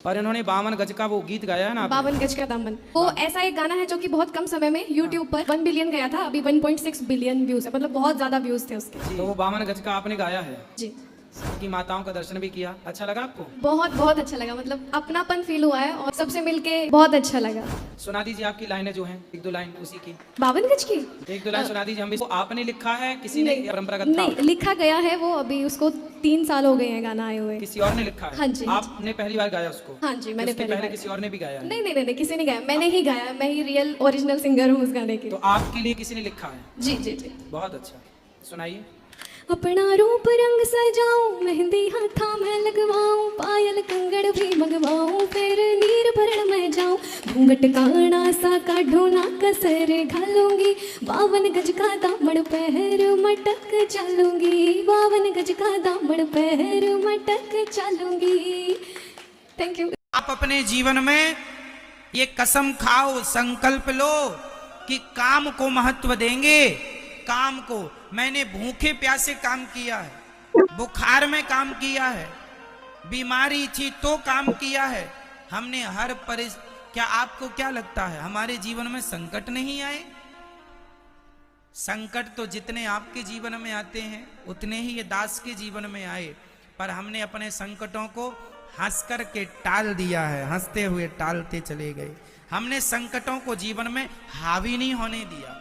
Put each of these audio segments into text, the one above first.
पर इन्होंने 52 गज का वो गीत गाया है ना आपने? 52 गज का दामन, वो ऐसा एक गाना है जो कि बहुत कम समय में YouTube पर 1 बिलियन गया था। अभी 1.6 बिलियन व्यूज है, मतलब बहुत ज्यादा व्यूज थे उसके। तो वो 52 गज का आपने गाया है, जी, सबकी माताओं का दर्शन भी किया, अच्छा लगा आपको? बहुत बहुत अच्छा लगा, मतलब अपनापन फील हुआ है और सबसे मिलके बहुत अच्छा लगा। सुना दीजिए आपकी लाइनें जो हैं, एक दो लाइन उसी की, 52 गज की एक दो लाइन सुना दीजिए। हम भी, वो आपने लिखा है किसी ने, नहीं, परंपरागत था? नहीं लिखा गया है वो, अभी उसको 3 साल हो गए हैं गाना आए हुए। किसी और ने लिखा है? हाँ जी, हाँ जी। आपने पहली बार गाया उसको? हाँ जी, मैंने उसके पहली पहले बार किसी और ने भी गाया है? नहीं नहीं नहीं, किसी ने गाया, मैंने ही गाया, मैं ही रियल ओरिजिनल सिंगर हूँ उस गाने की। तो आपके लिए किसी ने लिखा है? जी जी जी। बहुत अच्छा, सुनाइए। अपना रूप रंग सजाऊं, मेहंदी हाथा में लगवाऊं, पायल कंगड़ भी मंगवाऊं, फिर नीर भरण में जाऊं, घूंघट काना सा काढूं ना कसर घालूंगी, 52 गज का दामन पहर मटक चलूंगी, 52 गज का दामन पहर मटक चलूंगी। Thank you. आप अपने जीवन में ये कसम खाओ, संकल्प लो कि काम को महत्व देंगे। काम को, मैंने भूखे प्यासे काम किया है, बुखार में काम किया है, बीमारी थी तो काम किया है, हमने हर क्या आपको क्या लगता है हमारे जीवन में संकट नहीं आए? संकट तो जितने आपके जीवन में आते हैं उतने ही ये दास के जीवन में आए, पर हमने अपने संकटों को हंस कर के टाल दिया है, हंसते हुए टालते चले गए। हमने संकटों को जीवन में हावी नहीं होने दिया।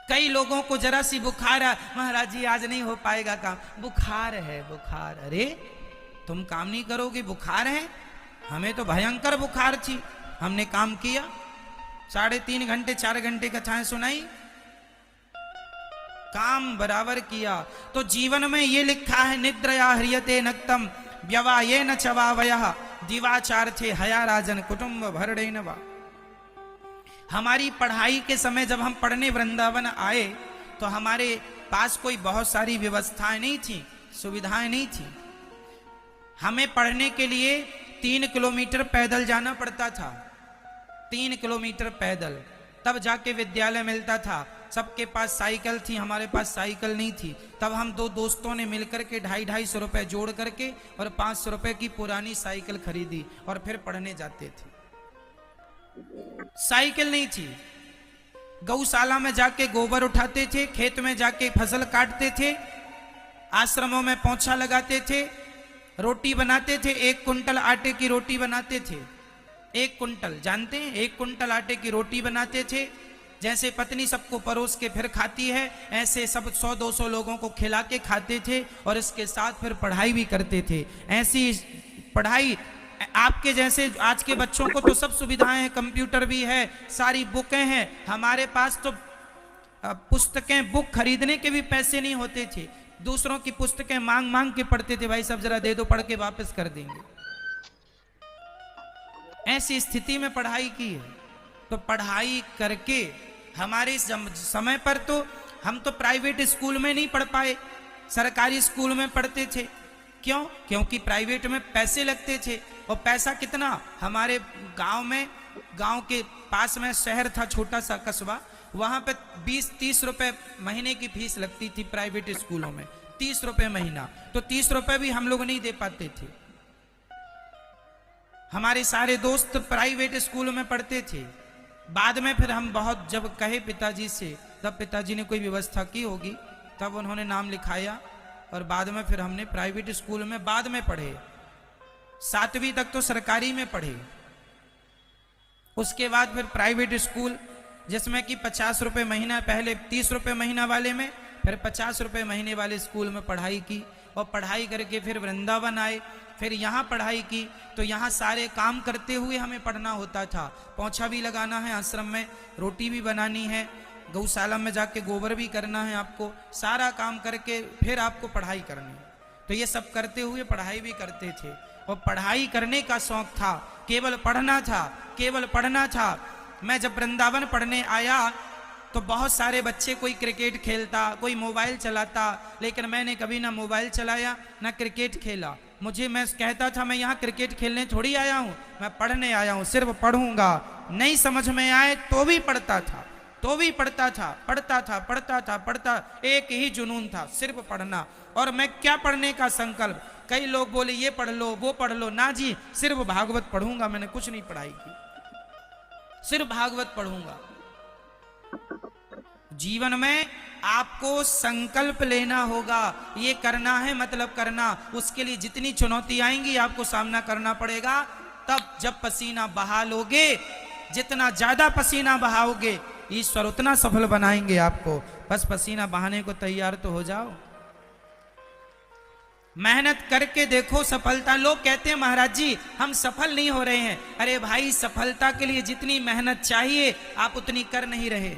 कई लोगों को जरा सी बुखार है, महाराज जी आज नहीं हो पाएगा काम, बुखार है बुखार। अरे तुम काम नहीं करोगे, बुखार है? हमें तो भयंकर बुखार थी, हमने काम किया, 3.5 घंटे 4 घंटे का छाए सुनाई, काम बराबर किया। तो जीवन में ये लिखा है, निद्रया ह्रियते नक्तम व्यवाये न चवावयः दिवाचार थे हया राजन कुटुंब भरड़े नवा। हमारी पढ़ाई के समय जब हम पढ़ने वृंदावन आए तो हमारे पास कोई बहुत सारी व्यवस्थाएं नहीं थी, सुविधाएं नहीं थी। हमें पढ़ने के लिए 3 किलोमीटर पैदल जाना पड़ता था, 3 किलोमीटर पैदल, तब जाके विद्यालय मिलता था। सबके पास साइकिल थी, हमारे पास साइकिल नहीं थी। तब हम 2 दोस्तों ने मिलकर के 250-250 रुपए जोड़ करके और 500 रुपए की पुरानी साइकिल खरीदी और फिर पढ़ने जाते थे। साइकिल नहीं थी, गौशाला में जाके गोबर उठाते थे, खेत में जाके फसल काटते थे, आश्रमों में पोंछा लगाते थे, रोटी बनाते थे, 1 कुंटल आटे की रोटी बनाते थे। 1 कुंटल, जानते हैं 1 कुंटल आटे की रोटी बनाते थे। जैसे पत्नी सबको परोस के फिर खाती है, ऐसे सब 100-200 लोगों को खिला के खाते थे और इसके साथ फिर पढ़ाई भी करते थे। ऐसी पढ़ाई, आपके जैसे आज के बच्चों को तो सब सुविधाएं हैं, कंप्यूटर भी है, सारी बुकें हैं। हमारे पास तो पुस्तकें, बुक खरीदने के भी पैसे नहीं होते थे, दूसरों की पुस्तकें मांग मांग के पढ़ते थे, भाई सब जरा दे दो, पढ़ के वापस कर देंगे। ऐसी स्थिति में पढ़ाई की है। तो पढ़ाई करके हमारे समय पर तो हम तो प्राइवेट स्कूल में नहीं पढ़ पाए, सरकारी स्कूल में पढ़ते थे। क्यों? क्योंकि प्राइवेट में पैसे लगते थे, और पैसा कितना, हमारे गांव में, गांव के पास में शहर था, छोटा सा कस्बा, वहां पे 20-30 रुपए महीने की फीस लगती थी प्राइवेट स्कूलों में, 30 रुपए महीना। तो 30 रुपए भी हम लोग नहीं दे पाते थे। हमारे सारे दोस्त प्राइवेट स्कूल में पढ़ते थे। बाद में फिर हम बहुत जब कहे पिताजी से, तब पिताजी ने कोई व्यवस्था की होगी, तब उन्होंने नाम लिखाया और बाद में फिर हमने प्राइवेट स्कूल में बाद में पढ़े। 7वीं तक तो सरकारी में पढ़े, उसके बाद फिर प्राइवेट स्कूल जिसमें कि 50 रुपये महीना, पहले 30 रुपये महीना वाले में, फिर 50 रुपये महीने वाले स्कूल में पढ़ाई की। और पढ़ाई करके फिर वृंदावन आए, फिर यहाँ पढ़ाई की। तो यहाँ सारे काम करते हुए हमें पढ़ना होता था, पोंछा भी लगाना है आश्रम में, रोटी भी बनानी है, गौशाला में जाके गोबर भी करना है आपको, सारा काम करके फिर आपको पढ़ाई करनी है। तो ये सब करते हुए पढ़ाई भी करते थे, और पढ़ाई करने का शौक था, केवल पढ़ना था, केवल पढ़ना था। मैं जब वृंदावन पढ़ने आया तो बहुत सारे बच्चे, कोई क्रिकेट खेलता, कोई मोबाइल चलाता, लेकिन मैंने कभी ना मोबाइल चलाया ना क्रिकेट खेला। मैं कहता था मैं यहाँ क्रिकेट खेलने थोड़ी आया हूँ, मैं पढ़ने आया हूँ, सिर्फ पढ़ूंगा। नहीं समझ में आए तो भी पढ़ता था, तो भी पढ़ता था, पढ़ता, एक ही जुनून था, सिर्फ पढ़ना। और मैं क्या पढ़ने का संकल्प, कई लोग बोले ये पढ़ लो वो पढ़ लो, ना जी सिर्फ भागवत पढ़ूंगा, मैंने कुछ नहीं पढ़ाई की, सिर्फ भागवत पढ़ूंगा। जीवन में आपको संकल्प लेना होगा, ये करना है मतलब करना, उसके लिए जितनी चुनौती आएंगी आपको सामना करना पड़ेगा। तब जब पसीना बहा लोगे, जितना ज्यादा पसीना बहाओगे ईश्वर उतना सफल बनाएंगे आपको। बस पसीना बहाने को तैयार तो हो जाओ, मेहनत करके देखो सफलता। लोग कहते हैं महाराज जी हम सफल नहीं हो रहे हैं। अरे भाई, सफलता के लिए जितनी मेहनत चाहिए आप उतनी कर नहीं रहे।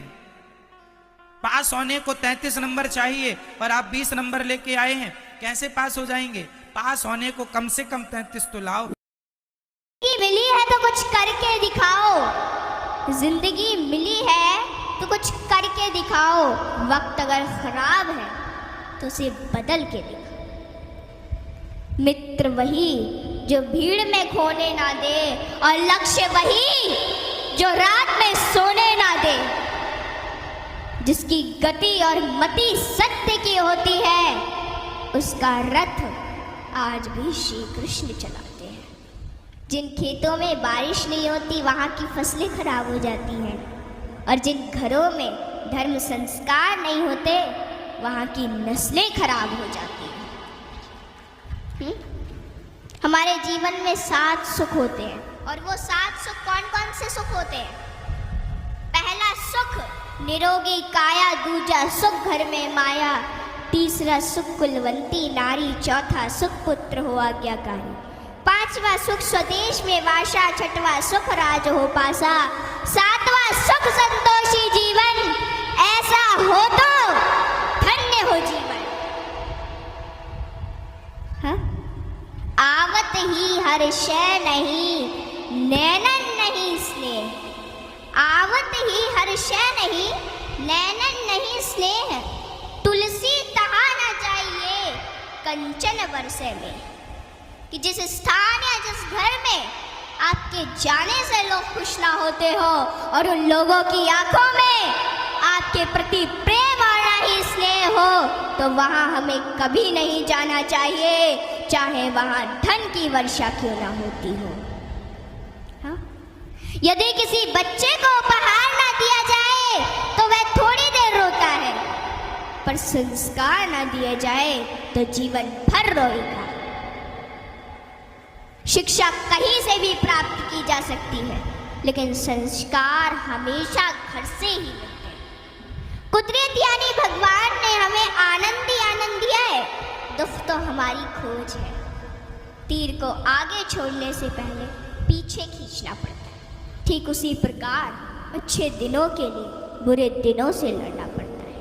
पास होने को 33 नंबर चाहिए और आप 20 नंबर लेके आए हैं, कैसे पास हो जाएंगे? पास होने को कम से कम 33 तो लाओ। मिली है तो कुछ करके दिखाओ, जिंदगी मिली है तो कुछ करके दिखाओ। वक्त अगर खराब है तो उसे बदल के दिखाओ। मित्र वही जो भीड़ में खोने ना दे, और लक्ष्य वही जो रात में सोने ना दे। जिसकी गति और मति सत्य की होती है, उसका रथ आज भी श्री कृष्ण चलाते हैं। जिन खेतों में बारिश नहीं होती वहाँ की फसलें खराब हो जाती हैं, और जिन घरों में धर्म संस्कार नहीं होते वहाँ की नस्लें खराब हो जाती हैं। हमारे जीवन में 7 सुख होते हैं, और वो 7 सुख कौन कौन से सुख होते हैं? पहला सुख निरोगी काया, दूजा सुख घर में माया, तीसरा सुख कुलवंती नारी, चौथा सुख पुत्र हो आज्ञाकारी, पांचवा सुख स्वदेश में वासा, छठवां सुख राज हो पासा, सातवां सुख संतोषी जीवन, ऐसा हो तो धन्य हो जीवन। हाँ? आवत ही हर शय नहीं, नैनन नहीं स्नेह। आवत ही हर शय नहीं, नैनन नहीं स्नेह। तुलसी तहा न जाइए कंचन बरसे में। कि जिस स्थान या जिस घर में आपके जाने से लोग खुश ना होते हो, और उन लोगों की आंखों में आपके प्रति प्रेम और ना ही स्नेह हो, तो वहाँ हमें कभी नहीं जाना चाहिए, चाहे वहाँ धन की वर्षा क्यों ना होती हो। हाँ? यदि किसी बच्चे को उपहार ना दिया जाए तो वह थोड़ी देर रोता है, पर संस्कार ना दिए जाए तो जीवन भर रोएगा। शिक्षा कहीं से भी प्राप्त की जा सकती है, लेकिन संस्कार हमेशा घर से ही मिलते हैं। कुदरत यानी भगवान ने हमें आनंद ही आनंद दिया है, दुख तो हमारी खोज है। तीर को आगे छोड़ने से पहले पीछे खींचना पड़ता है। ठीक उसी प्रकार अच्छे दिनों के लिए बुरे दिनों से लड़ना पड़ता है।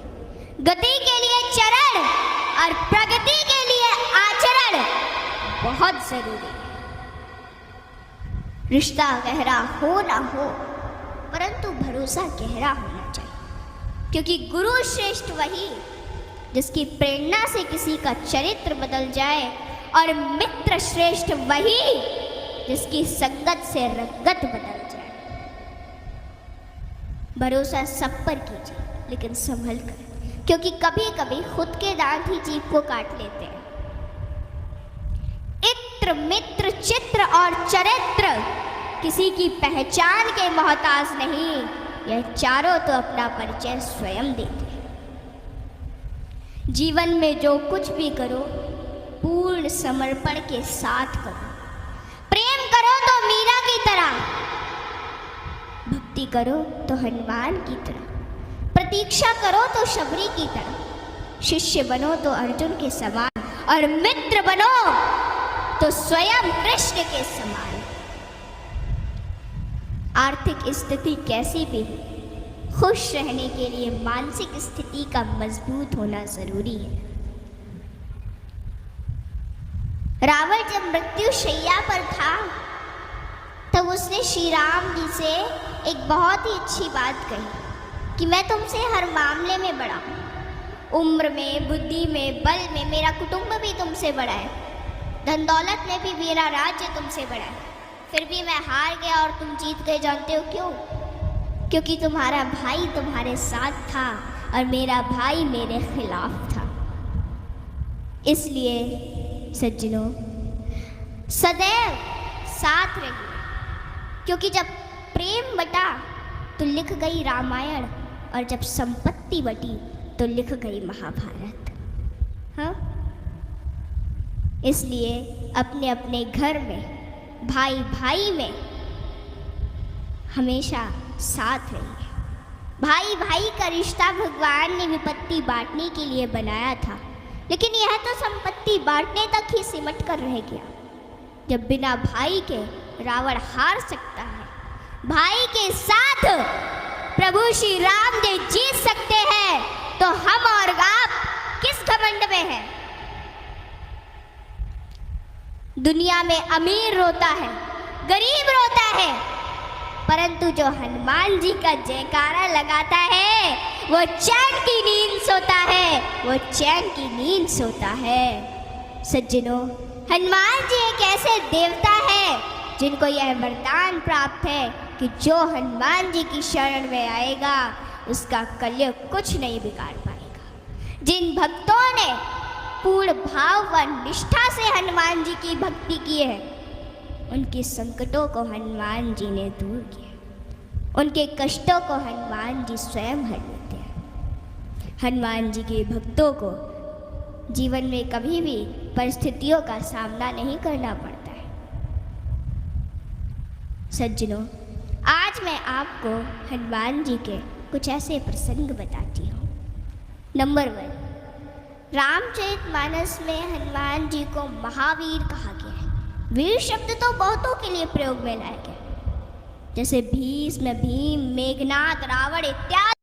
गति के लिए चरण और प्रगति के लिए आचरण बहुत जरूरी है। रिश्ता गहरा हो ना हो, परंतु भरोसा गहरा होना चाहिए, क्योंकि गुरु श्रेष्ठ वही जिसकी प्रेरणा से किसी का चरित्र बदल जाए, और मित्र श्रेष्ठ वही जिसकी संगत से रंगत बदल जाए। भरोसा सब पर कीजिए, लेकिन संभल कर, क्योंकि कभी कभी खुद के दांत ही जीभ को काट लेते हैं। इत्र मित्र चित्र और चरित्र किसी की पहचान के मोहताज नहीं, यह चारों तो अपना परिचय स्वयं देते हैं। जीवन में जो कुछ भी करो पूर्ण समर्पण के साथ करो। प्रेम करो तो मीरा की तरह, भक्ति करो तो हनुमान की तरह, प्रतीक्षा करो तो शबरी की तरह, शिष्य बनो तो अर्जुन के समान, और मित्र बनो तो स्वयं कृष्ण के समान। आर्थिक स्थिति कैसी भी हो, खुश रहने के लिए मानसिक स्थिति का मजबूत होना जरूरी है। रावण जब मृत्यु शैया पर था तब उसने श्री राम जी से एक बहुत ही अच्छी बात कही कि मैं तुमसे हर मामले में बड़ा हूँ, उम्र में, बुद्धि में, बल में मेरा कुटुंब भी तुमसे बड़ा है, धन दौलत में भी मेरा राज्य तुमसे बड़ा है, फिर भी मैं हार गया और तुम जीत गए। जानते हो क्यों? क्योंकि तुम्हारा भाई तुम्हारे साथ था और मेरा भाई मेरे खिलाफ था। इसलिए सज्जनों, सदैव साथ रहिए, क्योंकि जब प्रेम बटा तो लिख गई रामायण, और जब संपत्ति बटी तो लिख गई महाभारत। हाँ, इसलिए अपने अपने घर में, भाई भाई में हमेशा साथ रहिए। भाई भाई का रिश्ता भगवान ने विपत्ति बांटने के लिए बनाया था, लेकिन यह तो संपत्ति बांटने तक ही सिमट कर रह गया। जब बिना भाई के रावण हार सकता है, भाई के साथ प्रभु श्री राम जी जीत सकते हैं, तो हम और आप किस घमंड में हैं? दुनिया में अमीर रोता है, गरीब रोता है, परंतु जो हनुमान जी का जयकारा लगाता है वो चैन की नींद सोता है, वो चैन की नींद सोता है। सज्जनों, हनुमान जी एक ऐसे देवता है जिनको यह वरदान प्राप्त है कि जो हनुमान जी की शरण में आएगा उसका कलयुग कुछ नहीं बिगाड़ पाएगा। जिन भक्तों ने पूर्ण भाव व निष्ठा से हनुमान जी की भक्ति की है, उनके संकटों को हनुमान जी ने दूर किया, उनके कष्टों को हनुमान जी स्वयं हर लेते हैं। हनुमान जी के भक्तों को जीवन में कभी भी परिस्थितियों का सामना नहीं करना पड़ता है। सज्जनों, आज मैं आपको हनुमान जी के कुछ ऐसे प्रसंग बताती हूँ। नंबर 1, रामचरितमानस में हनुमान जी को महावीर कहा गया है। वीर शब्द तो बहुतों के लिए प्रयोग में लाया गया, जैसे भीष्म, भीम, मेघनाथ, रावण इत्यादि